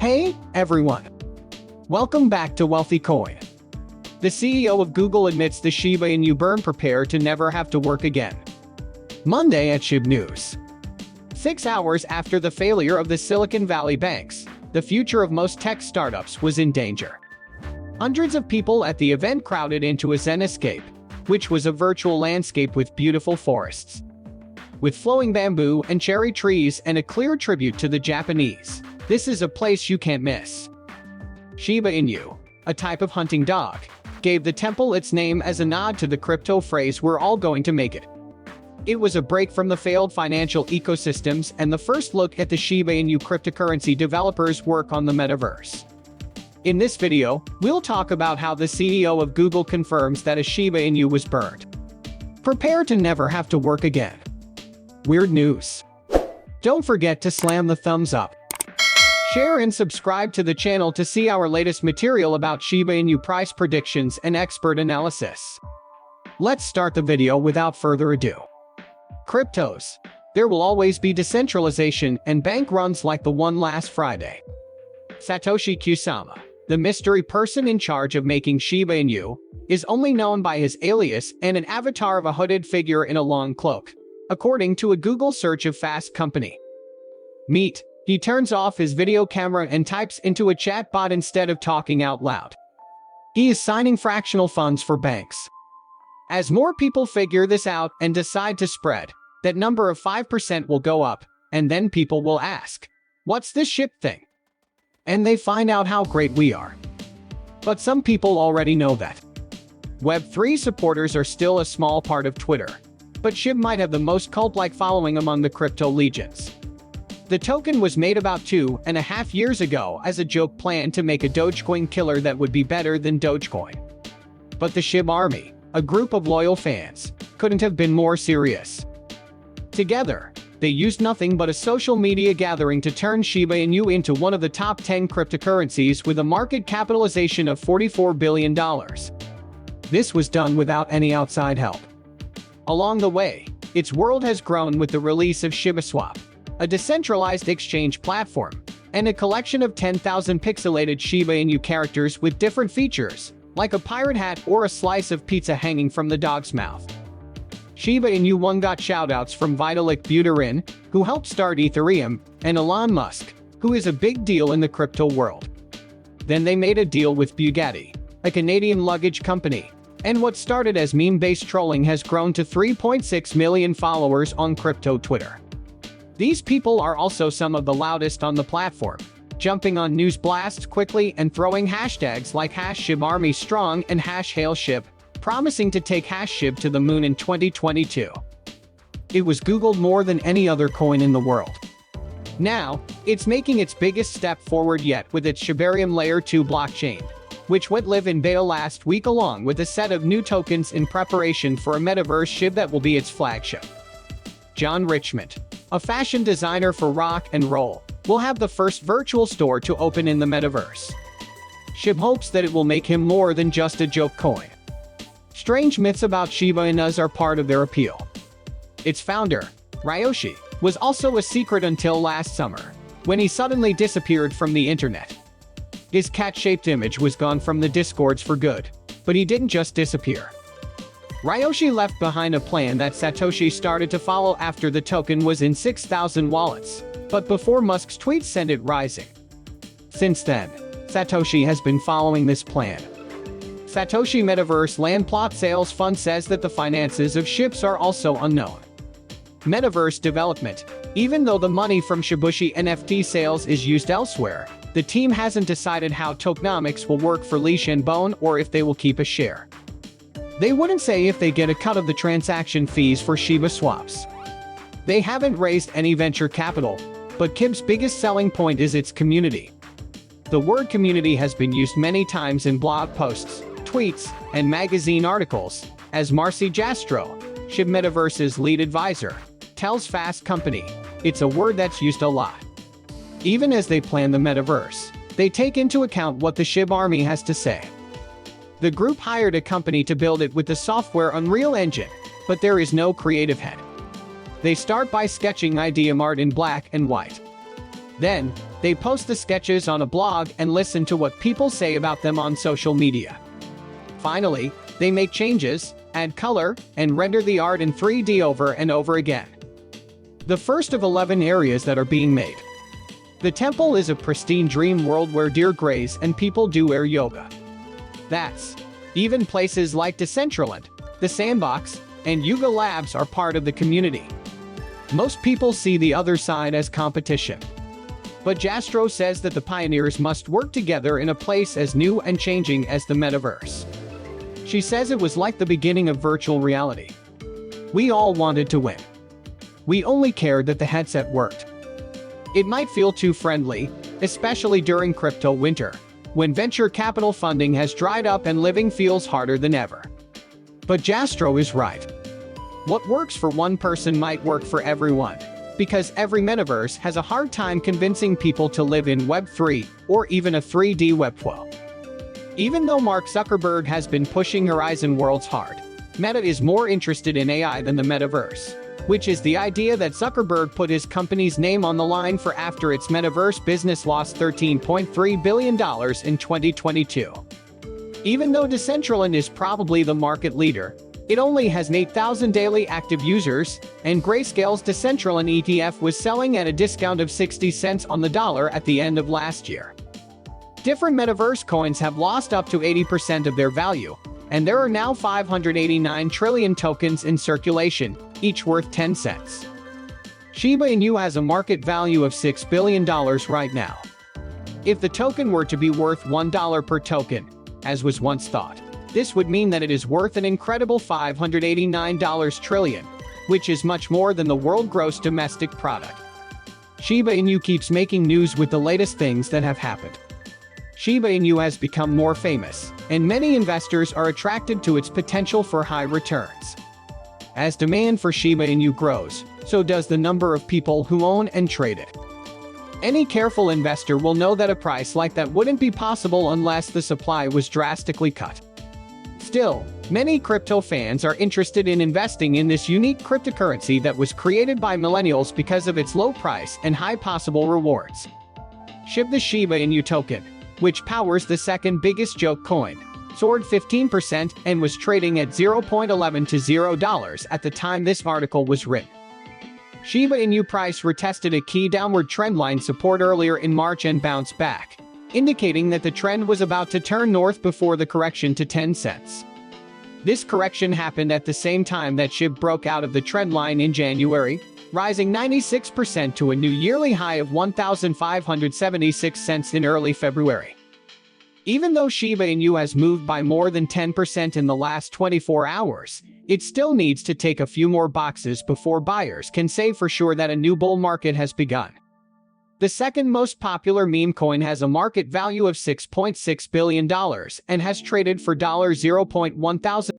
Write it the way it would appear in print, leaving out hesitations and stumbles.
Hey, everyone. Welcome back to Wealthy Coin. The CEO of Google admits the Shiba Inu burn, prepare to never have to work again. Monday at Shib News. 6 hours after the failure of the Silicon Valley banks, the future of most tech startups was in danger. Hundreds of people at the event crowded into a Zen escape, which was a virtual landscape with beautiful forests, with flowing bamboo and cherry trees and a clear tribute to the Japanese. This is a place you can't miss. Shiba Inu, a type of hunting dog, gave the temple its name as a nod to the crypto phrase "we're all going to make it." It was a break from the failed financial ecosystems and the first look at the Shiba Inu cryptocurrency developers' work on the metaverse. In this video, we'll talk about how the CEO of Google confirms that a Shiba Inu was burned. Prepare to never have to work again. Weird news. Don't forget to slam the thumbs up, share and subscribe to the channel to see our latest material about Shiba Inu price predictions and expert analysis. Let's start the video without further ado. Cryptos. There will always be decentralization and bank runs like the one last Friday. Satoshi Kusama, the mystery person in charge of making Shiba Inu, is only known by his alias and an avatar of a hooded figure in a long cloak, according to a Google search of Fast Company. Meet. He turns off his video camera and types into a chat bot instead of talking out loud. He is signing fractional funds for banks. As more people figure this out and decide to spread, that number of 5% will go up, and then people will ask, "What's this ship thing?" And they find out how great we are. But some people already know that. Web3 supporters are still a small part of Twitter, but Shib might have the most cult-like following among the crypto legions. The token was made about 2.5 years ago as a joke plan to make a Dogecoin killer that would be better than Dogecoin. But the Shib Army, a group of loyal fans, couldn't have been more serious. Together, they used nothing but a social media gathering to turn Shiba Inu into one of the top 10 cryptocurrencies with a market capitalization of $44 billion. This was done without any outside help. Along the way, its world has grown with the release of ShibaSwap, a decentralized exchange platform, and a collection of 10,000 pixelated Shiba Inu characters with different features, like a pirate hat or a slice of pizza hanging from the dog's mouth. Shiba Inu 1 got shoutouts from Vitalik Buterin, who helped start Ethereum, and Elon Musk, who is a big deal in the crypto world. Then they made a deal with Bugatti, a Canadian luggage company, and what started as meme-based trolling has grown to 3.6 million followers on crypto Twitter. These people are also some of the loudest on the platform, jumping on news blasts quickly and throwing hashtags like #ShibArmyStrong and #HailShib, promising to take #Shib to the moon in 2022. It was Googled more than any other coin in the world. Now, it's making its biggest step forward yet with its Shibarium Layer 2 blockchain, which went live in beta last week along with a set of new tokens in preparation for a Metaverse Ship that will be its flagship. John Richmond, a fashion designer for rock and roll, will have the first virtual store to open in the metaverse. Shib hopes that it will make him more than just a joke coin. Strange myths about Shiba Inus are part of their appeal. Its founder, Ryoshi, was also a secret until last summer, when he suddenly disappeared from the internet. His cat-shaped image was gone from the discords for good, but he didn't just disappear. Ryoshi left behind a plan that Satoshi started to follow after the token was in 6,000 wallets, but before Musk's tweets sent it rising. Since then, Satoshi has been following this plan. Satoshi Metaverse Land Plot Sales Fund says that the finances of ships are also unknown. Metaverse development. Even though the money from Shibushi NFT sales is used elsewhere, the team hasn't decided how tokenomics will work for Lee Shenbone or if they will keep a share. They wouldn't say if they get a cut of the transaction fees for Shiba swaps. They haven't raised any venture capital, but Kib's biggest selling point is its community. The word community has been used many times in blog posts, tweets, and magazine articles, as Marcy Jastrow, Shib Metaverse's lead advisor, tells Fast Company. It's a word that's used a lot. Even as they plan the metaverse, they take into account what the Shib Army has to say. The group hired a company to build it with the software Unreal Engine, but there is no creative head. They start by sketching idea art in black and white. Then, They post the sketches on a blog and listen to what people say about them on social media. Finally, they make changes, add color, and render the art in 3D over and over again. The first of 11 areas that are being made. The temple is a pristine dream world where deer graze and people do air yoga. That's even places like Decentraland, the Sandbox, and Yuga Labs are part of the community. Most people see the other side as competition. But Jastro says that the pioneers must work together in a place as new and changing as the metaverse. She says it was like the beginning of virtual reality. We all wanted to win. We only cared that the headset worked. It might feel too friendly, especially during crypto winter, when venture capital funding has dried up and living feels harder than ever. But Jastro is right. What works for one person might work for everyone, because every metaverse has a hard time convincing people to live in Web3 or even a 3D Web12. Even though Mark Zuckerberg has been pushing Horizon Worlds hard, Meta is more interested in AI than the metaverse, which is the idea that Zuckerberg put his company's name on the line for after its metaverse business lost $13.3 billion in 2022. Even though Decentraland is probably the market leader, it only has 8,000 daily active users, and Grayscale's Decentraland ETF was selling at a discount of 60 cents on the dollar at the end of last year. Different metaverse coins have lost up to 80% of their value, and there are now 589 trillion tokens in circulation, each worth 10 cents. Shiba Inu has a market value of $6 billion right now. If the token were to be worth $1 per token, as was once thought, this would mean that it is worth an incredible $589 trillion, which is much more than the world gross domestic product. Shiba Inu keeps making news with the latest things that have happened. Shiba Inu has become more famous, and many investors are attracted to its potential for high returns. As demand for Shiba Inu grows, so does the number of people who own and trade it. Any careful investor will know that a price like that wouldn't be possible unless the supply was drastically cut. Still, many crypto fans are interested in investing in this unique cryptocurrency that was created by millennials because of its low price and high possible rewards. Shib, the Shiba Inu token, which powers the second biggest joke coin, soared 15% and was trading at 0.11 to $0 at the time this article was written. Shiba Inu price retested a key downward trendline support earlier in March and bounced back, indicating that the trend was about to turn north before the correction to 10 cents. This correction happened at the same time that Shib broke out of the trendline in January, rising 96% to a new yearly high of 1,576 cents in early February. Even though Shiba Inu has moved by more than 10% in the last 24 hours, it still needs to take a few more boxes before buyers can say for sure that a new bull market has begun. The second most popular meme coin has a market value of $6.6 billion and has traded for $0.1000